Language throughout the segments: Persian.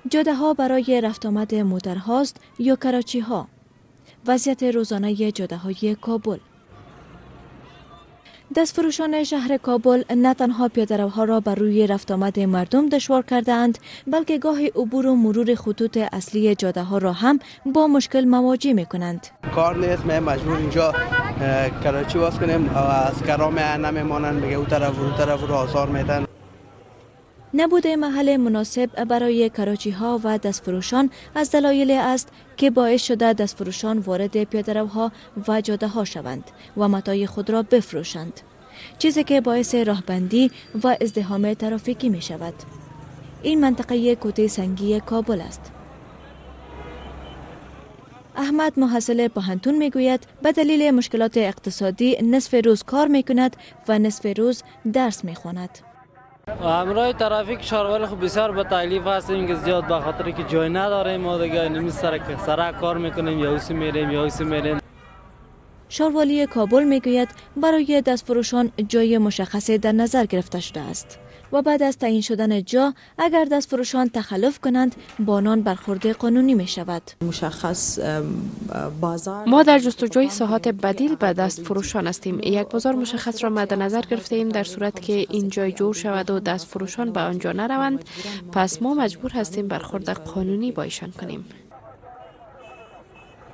جاده ها برای رفت آمد موترهاست یا کراچی ها. وضعیت روزانه جاده های کابل. دستفروشان شهر کابل نه تنها پیاده‌روها را بر روی رفت آمد مردم دشوار کرده‌اند، بلکه گاهی عبور و مرور خطوط اصلی جاده ها را هم با مشکل مواجه می کنند. کار نیست، ما مجبور اینجا کراچی باز کنیم و از کرام نمیمانند، میگه او طرف رو آزار میدن. نبود محل مناسب برای کراچی ها و دستفروشان از دلایل است که باعث شده دستفروشان وارد پیاده‌روها و جاده ها شوند و متاع خود را بفروشند، چیزی که باعث راهبندی و ازدحام ترافیکی می شود. این منطقه کوته سنگی کابل است. احمد محصل پوهنتون می گوید به دلیل مشکلات اقتصادی نصف روز کار می کند و نصف روز درس می خواند. همراه ترافیک شاروال خب بسیار با تکلیف هستیم که زیاد به خاطر که جای نداریم، ما دیگه نمی سرک کار میکنیم یا اوسی میریم. شاروالی کابل میگوید برای دستفروشان جای مشخصی در نظر گرفته شده است و بعد از تعیین شدن جا اگر دستفروشان تخلف کنند با آنان برخورد قانونی می شود. مشخص بازار ما در جستجوی ساحات بدیل به دستفروشان هستیم. یک بازار مشخص را مد نظر گرفته ایم. در صورت که این جای جور شود و دستفروشان به آنجا نروند، پس ما مجبور هستیم برخورد قانونی با ایشان کنیم.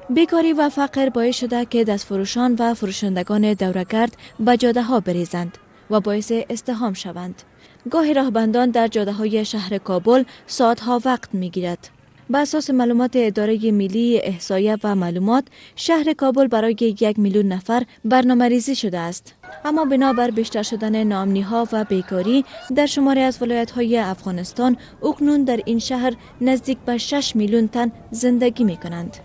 بیکاری و فقر باعث شده که دستفروشان و فروشندگان دوره‌گرد به جاده ها بریزند و باعث ازدحام شوند. گاهی راهبندان در جاده های شهر کابل ساعتها وقت می گیرد. بر اساس معلومات اداره ملی احصایه و معلومات، شهر کابل برای 1 میلیون نفر برنامه‌ریزی شده است. اما بنابر بیشتر شدن ناامنی‌ها و بیکاری در شماری از ولایت‌های افغانستان، اکنون در این شهر نزدیک به 6 میلیون تن زندگی می کنند.